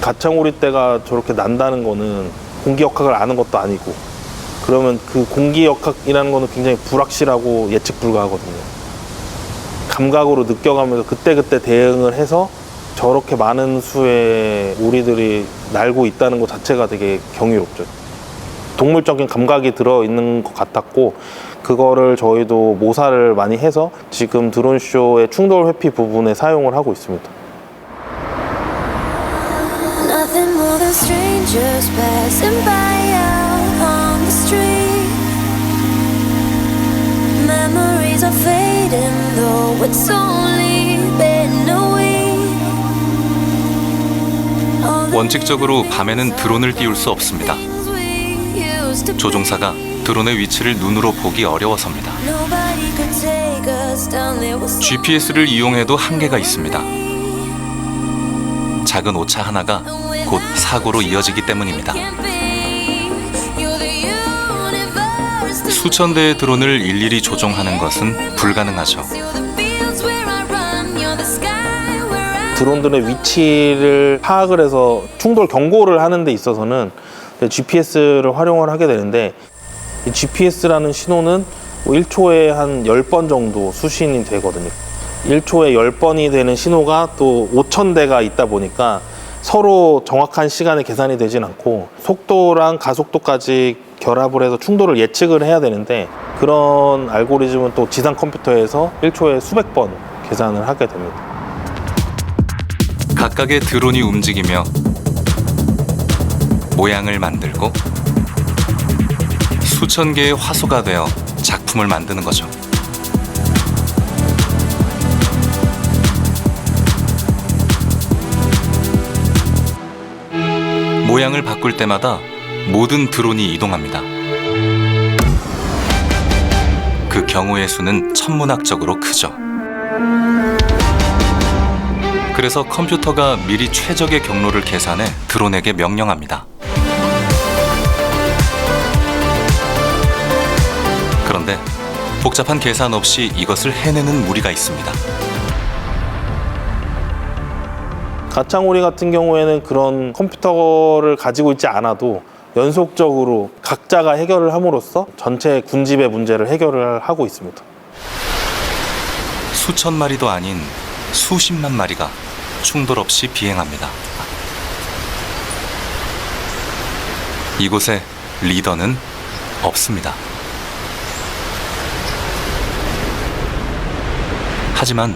가창오리 떼가 저렇게 난다는 거는 공기역학을 아는 것도 아니고, 그러면 그 공기역학이라는 거는 굉장히 불확실하고 예측 불가하거든요. 감각으로 느껴가면서 그때그때 대응을 해서 저렇게 많은 수의 오리들이 날고 있다는 것 자체가 되게 경이롭죠. 동물적인 감각이 들어있는 것 같았고, 그거를 저희도 모사를 많이 해서 지금 드론쇼의 충돌 회피 부분에 사용을 하고 있습니다. Nothing more than strangers passing by out on the street. Memories are fading though it's only been a week. 원칙적으로 밤에는 드론을 띄울 수 없습니다. 조종사가 드론의 위치를 눈으로 보기 어려워서입니다. GPS를 이용해도 한계가 있습니다. 작은 오차 하나가 곧 사고로 이어지기 때문입니다. 수천 대의 드론을 일일이 조종하는 것은 불가능하죠. 드론들의 위치를 파악을 해서 충돌 경고를 하는 데 있어서는 GPS를 활용을 하게 되는데, 이 GPS라는 신호는 1초에 한 10번 정도 수신이 되거든요. 1초에 10번이 되는 신호가 또 5,000대가 있다 보니까 서로 정확한 시간에 계산이 되진 않고 속도랑 가속도까지 결합을 해서 충돌을 예측을 해야 되는데, 그런 알고리즘은 또 지상 컴퓨터에서 1초에 수백 번 계산을 하게 됩니다. 각각의 드론이 움직이며 모양을 만들고 수천 개의 화소가 되어 작품을 만드는 거죠. 모양을 바꿀 때마다 모든 드론이 이동합니다. 그 경우의 수는 천문학적으로 크죠. 그래서 컴퓨터가 미리 최적의 경로를 계산해 드론에게 명령합니다. 그런데 복잡한 계산 없이 이것을 해내는 무리가 있습니다. 가창오리 같은 경우에는 그런 컴퓨터를 가지고 있지 않아도 연속적으로 각자가 해결을 함으로써 전체 군집의 문제를 해결을 하고 있습니다. 수천 마리도 아닌 수십만 마리가 충돌 없이 비행합니다. 이곳에 리더는 없습니다. 하지만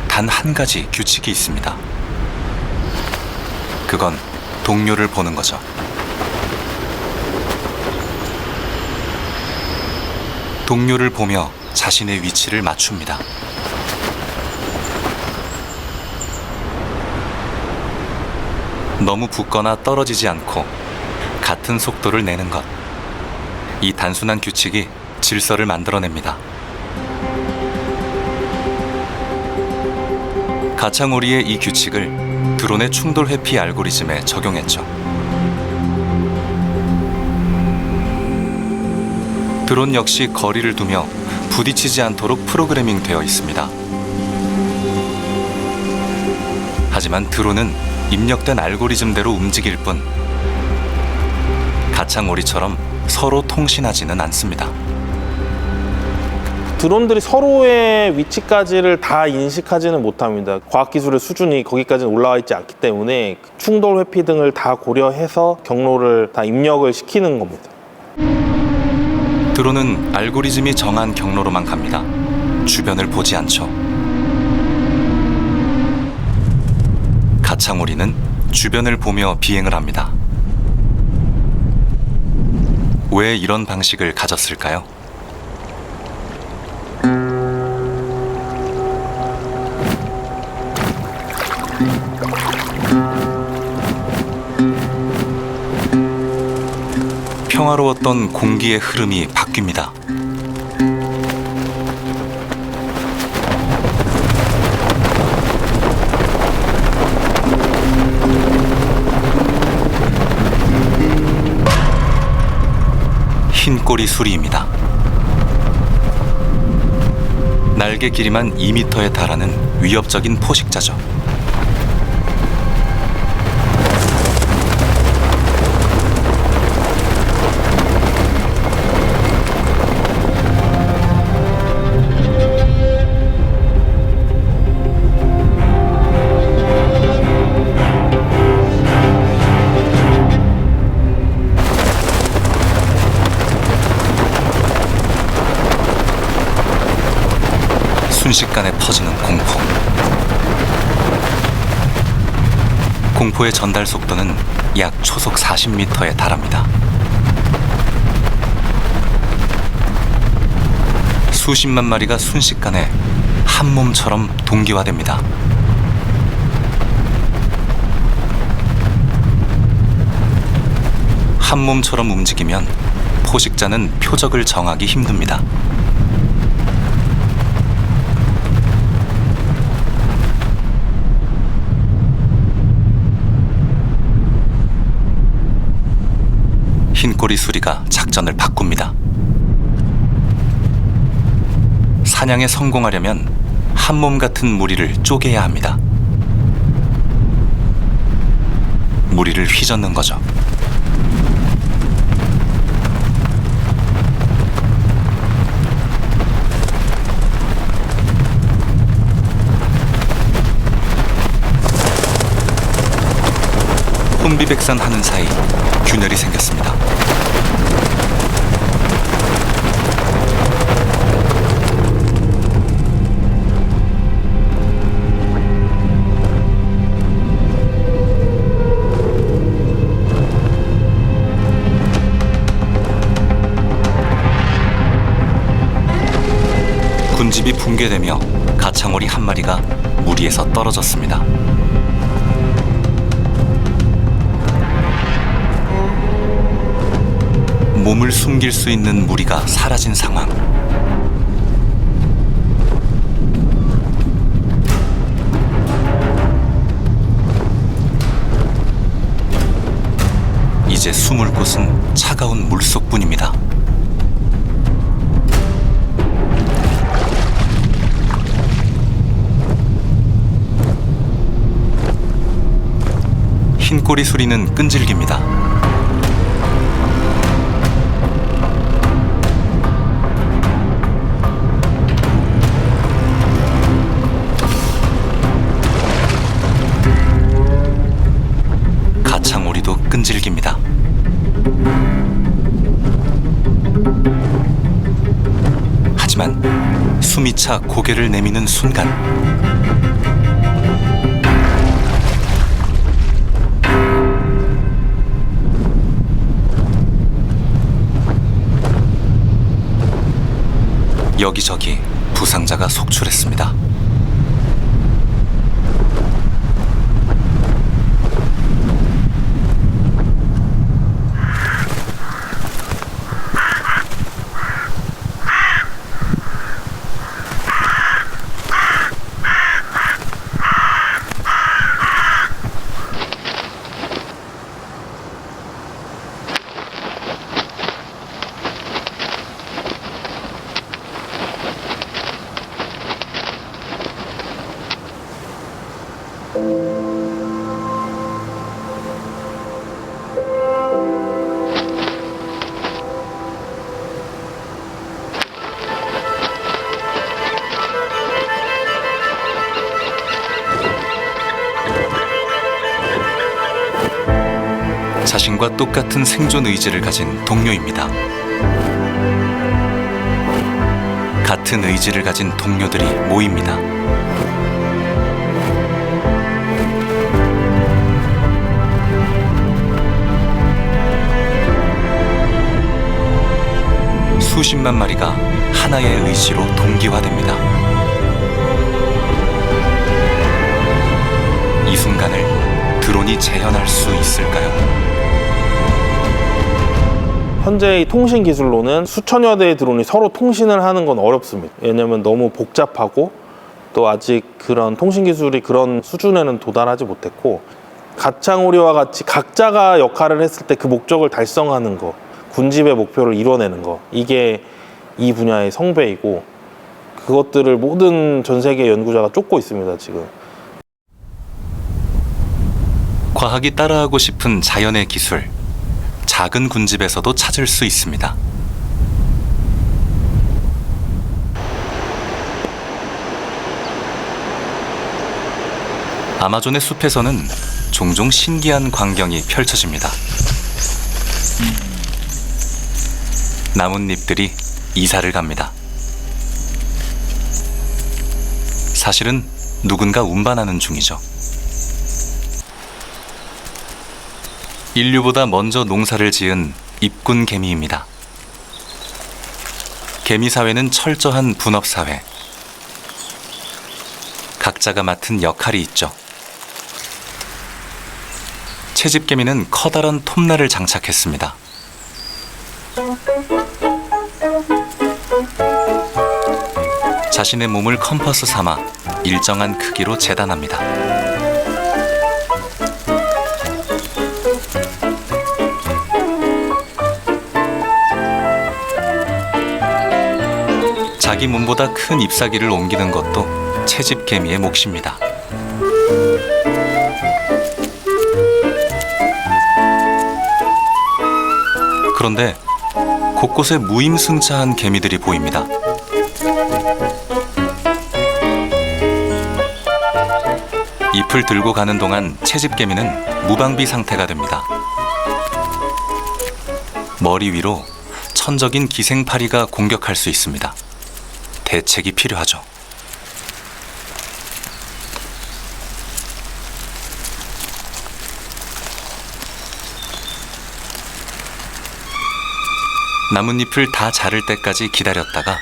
단 한 가지 규칙이 있습니다. 그건 동료를 보는 거죠. 동료를 보며 자신의 위치를 맞춥니다. 너무 붙거나 떨어지지 않고 같은 속도를 내는 것. 이 단순한 규칙이 질서를 만들어냅니다. 가창오리의 이 규칙을 드론의 충돌 회피 알고리즘에 적용했죠. 드론 역시 거리를 두며 부딪히지 않도록 프로그래밍 되어 있습니다. 하지만 드론은 입력된 알고리즘대로 움직일 뿐 가창오리처럼 서로 통신하지는 않습니다. 드론들이 서로의 위치까지를 다 인식하지는 못합니다. 과학기술의 수준이 거기까지는 올라와 있지 않기 때문에 충돌 회피 등을 다 고려해서 경로를 다 입력을 시키는 겁니다. 드론은 알고리즘이 정한 경로로만 갑니다. 주변을 보지 않죠. 가창오리는 주변을 보며 비행을 합니다. 왜 이런 방식을 가졌을까요? 평화로웠던 공기의 흐름이 바뀝니다. 흰꼬리 수리입니다. 날개 길이만 2m에 달하는 위협적인 포식자죠. 순식간에 퍼지는 공포. 공포의 전달 속도는 약 초속 40m에 달합니다. 수십만 마리가 순식간에 한 몸처럼 동기화됩니다. 한 몸처럼 움직이면 포식자는 표적을 정하기 힘듭니다. 흰꼬리 수리가 작전을 바꿉니다. 사냥에 성공하려면 한 몸 같은 무리를 쪼개야 합니다. 무리를 휘젓는 거죠. 혼비백산하는 사이 균열이 생겼습니다. 군집이 붕괴되며 가창오리 한 마리가 무리에서 떨어졌습니다. 몸을 숨길 수 있는 무리가 사라진 상황. 이제 숨을 곳은 차가운 물속뿐입니다. 흰꼬리 수리는 끈질깁니다. 가창오리도 끈질깁니다. 하지만 숨이 차 고개를 내미는 순간 여기저기 부상자가 속출했습니다. 자신과 똑같은 생존 의지를 가진 동료입니다. 같은 의지를 가진 동료들이 모입니다. 수십만 마리가 하나의 의지로 동기화됩니다. 이 순간을 드론이 재현할 수 있을까요? 현재의 통신 기술로는 수천여 대의 드론이 서로 통신을 하는 건 어렵습니다. 왜냐면 너무 복잡하고 또 아직 그런 통신 기술이 그런 수준에는 도달하지 못했고, 가창오리와 같이 각자가 역할을 했을 때 그 목적을 달성하는 거, 군집의 목표를 이뤄내는 거, 이게 이 분야의 성배이고 그것들을 모든 전 세계 연구자가 쫓고 있습니다, 지금. 과학이 따라하고 싶은 자연의 기술, 작은 군집에서도 찾을 수 있습니다. 아마존의 숲에서는 종종 신기한 광경이 펼쳐집니다. 나뭇잎들이 이사를 갑니다. 사실은 누군가 운반하는 중이죠. 인류보다 먼저 농사를 지은 입군 개미입니다. 개미 사회는 철저한 분업 사회. 각자가 맡은 역할이 있죠. 채집 개미는 커다란 톱날을 장착했습니다. 자신의 몸을 컴퍼스 삼아 일정한 크기로 재단합니다. 자기 몸보다 큰 잎사귀를 옮기는 것도 채집 개미의 몫입니다. 그런데 곳곳에 무임승차한 개미들이 보입니다. 잎을 들고 가는 동안 채집개미는 무방비 상태가 됩니다. 머리 위로 천적인 기생파리가 공격할 수 있습니다. 대책이 필요하죠. 나뭇잎을 다 자를 때까지 기다렸다가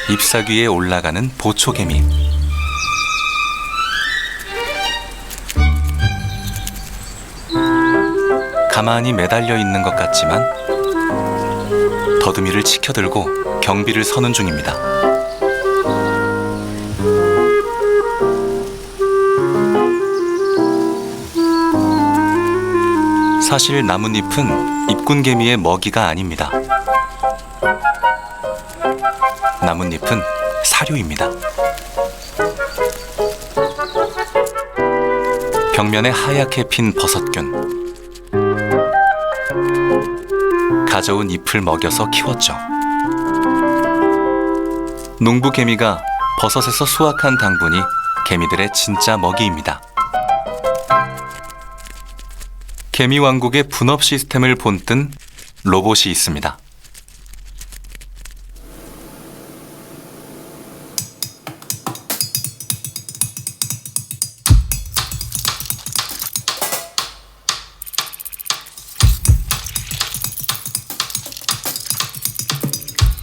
잎사귀에 올라가는 보초개미. 가만히 매달려 있는 것 같지만 더듬이를 치켜들고 경비를 서는 중입니다. 사실 나뭇잎은 입군개미의 먹이가 아닙니다. 나뭇잎은 사료입니다. 벽면에 하얗게 핀 버섯균. 가져온 잎을 먹여서 키웠죠. 농부개미가 버섯에서 수확한 당분이 개미들의 진짜 먹이입니다. 개미왕국의 분업 시스템을 본뜬 로봇이 있습니다.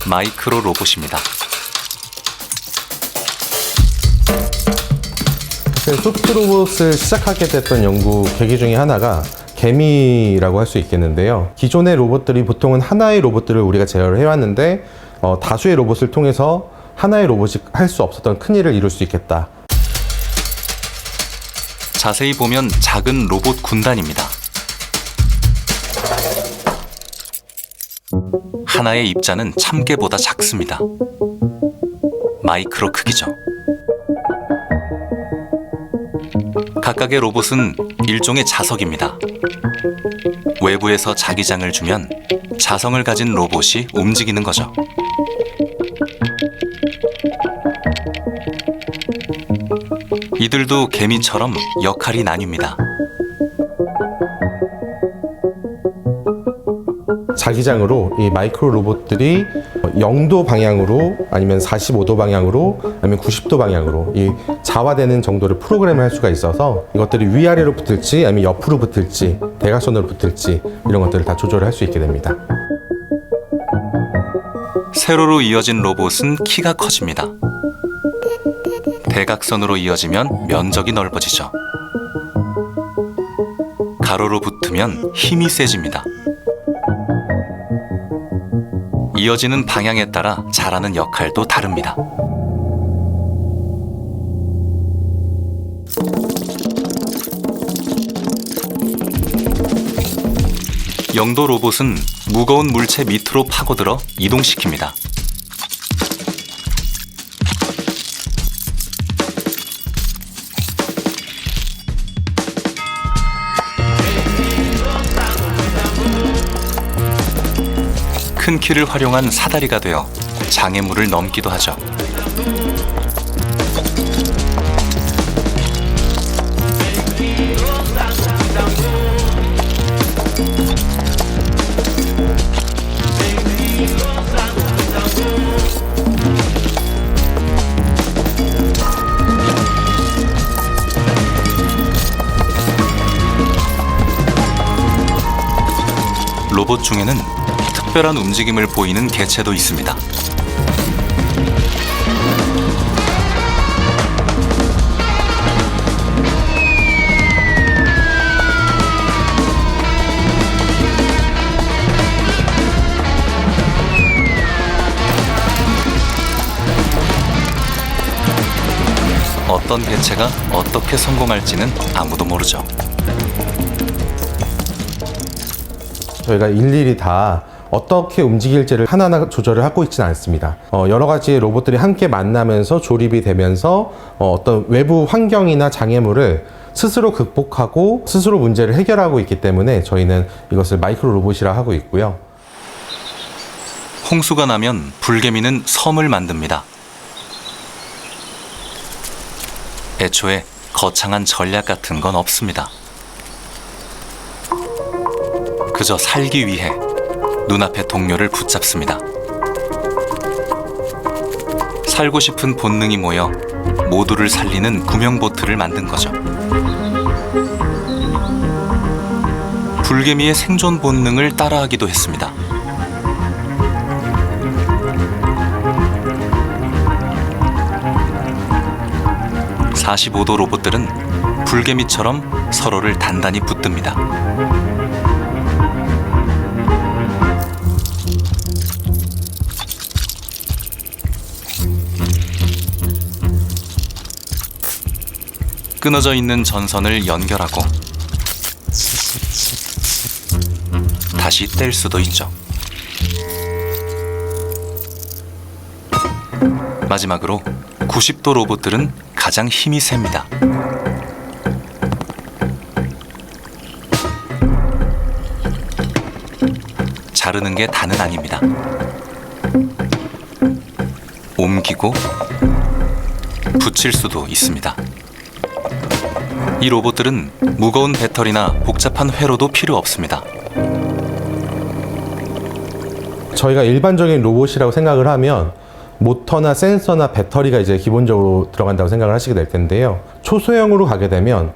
마이크로 로봇입니다. 소프트 로봇을 시작하게 됐던 연구 계기 중에 하나가 개미라고 할 수 있겠는데요. 기존의 로봇들이 보통은 하나의 로봇들을 우리가 제어를 해왔는데 다수의 로봇을 통해서 하나의 로봇이 할 수 없었던 큰 일을 이룰 수 있겠다. 자세히 보면 작은 로봇 군단입니다. 하나의 입자는 참깨보다 작습니다. 마이크로 크기죠. 각각의 로봇은 일종의 자석입니다. 외부에서 자기장을 주면 자성을 가진 로봇이 움직이는 거죠. 이들도 개미처럼 역할이 나뉩니다. 자기장으로 이 마이크로 로봇들이 0도 방향으로 아니면 45도 방향으로 아니면 90도 방향으로 이 자화되는 정도를 프로그램을 할 수가 있어서 이것들이 위아래로 붙을지 아니면 옆으로 붙을지 대각선으로 붙을지 이런 것들을 다 조절을 할 수 있게 됩니다. 세로로 이어진 로봇은 키가 커집니다. 대각선으로 이어지면 면적이 넓어지죠. 가로로 붙으면 힘이 세집니다. 이어지는 방향에 따라 잘하는 역할도 다릅니다. 영도 로봇은 무거운 물체 밑으로 파고들어 이동시킵니다. 큰 키를 활용한 사다리가 되어 장애물을 넘기도 하죠. 로봇 중에는 특별한 움직임을 보이는 개체도 있습니다. 어떤 개체가 어떻게 성공할지는 아무도 모르죠. 저희가 일일이 다 어떻게 움직일지를 하나하나 조절을 하고 있지는 않습니다. 여러 가지 로봇들이 함께 만나면서 조립이 되면서 어떤 외부 환경이나 장애물을 스스로 극복하고 스스로 문제를 해결하고 있기 때문에 저희는 이것을 마이크로 로봇이라 하고 있고요. 홍수가 나면 불개미는 섬을 만듭니다. 애초에 거창한 전략 같은 건 없습니다. 그저 살기 위해 눈앞의 동료를 붙잡습니다. 살고 싶은 본능이 모여 모두를 살리는 구명보트를 만든 거죠. 불개미의 생존 본능을 따라하기도 했습니다. (45도) 로봇들은 불개미처럼 서로를 단단히 붙듭니다. 끊어져 있는 전선을 연결하고 다시 뗄 수도 있죠. 마지막으로 90도 로봇들은 가장 힘이 셉니다. 자르는 게 다는 아닙니다. 옮기고 붙일 수도 있습니다. 이 로봇들은 무거운 배터리나 복잡한 회로도 필요 없습니다. 저희가 일반적인 로봇이라고 생각을 하면 모터나 센서나 배터리가 이제 기본적으로 들어간다고 생각을 하시게 될 텐데요. 초소형으로 가게 되면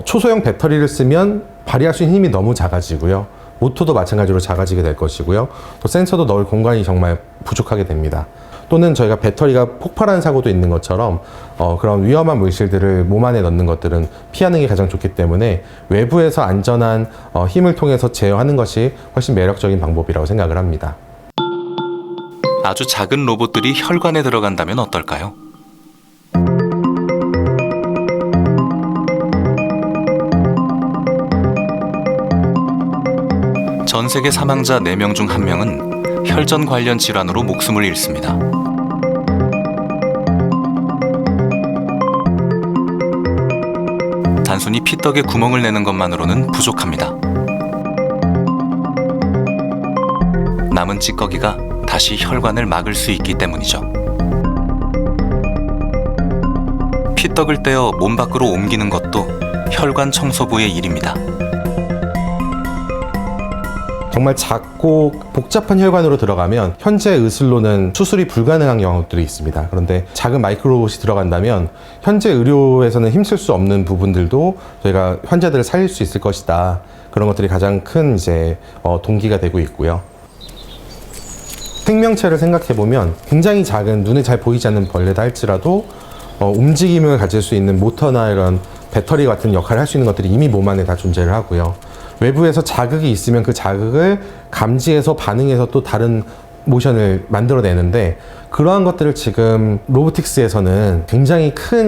초소형 배터리를 쓰면 발휘할 수 있는 힘이 너무 작아지고요. 모터도 마찬가지로 작아지게 될 것이고요. 또 센서도 넣을 공간이 정말 부족하게 됩니다. 또는 저희가 배터리가 폭발하는 사고도 있는 것처럼 그런 위험한 물질들을 몸 안에 넣는 것들은 피하는 게 가장 좋기 때문에 외부에서 안전한 힘을 통해서 제어하는 것이 훨씬 매력적인 방법이라고 생각을 합니다. 아주 작은 로봇들이 혈관에 들어간다면 어떨까요? 전 세계 사망자 4명 중 1명은 혈전 관련 질환으로 목숨을 잃습니다. 단순히 피떡에 구멍을 내는 것만으로는 부족합니다. 남은 찌꺼기가 다시 혈관을 막을 수 있기 때문이죠. 피떡을 떼어 몸 밖으로 옮기는 것도 혈관 청소부의 일입니다. 정말 작고 복잡한 혈관으로 들어가면 현재 의술로는 수술이 불가능한 경우들이 있습니다. 그런데 작은 마이크로 로봇이 들어간다면 현재 의료에서는 힘쓸 수 없는 부분들도 저희가 환자들을 살릴 수 있을 것이다. 그런 것들이 가장 큰 이제 동기가 되고 있고요. 생명체를 생각해 보면 굉장히 작은 눈에 잘 보이지 않는 벌레다 할지라도 움직임을 가질 수 있는 모터나 이런 배터리 같은 역할을 할 수 있는 것들이 이미 몸 안에 다 존재를 하고요. 외부에서 자극이 있으면 그 자극을 감지해서 반응해서 또 다른 모션을 만들어내는데 그러한 것들을 지금 로보틱스에서는 굉장히 큰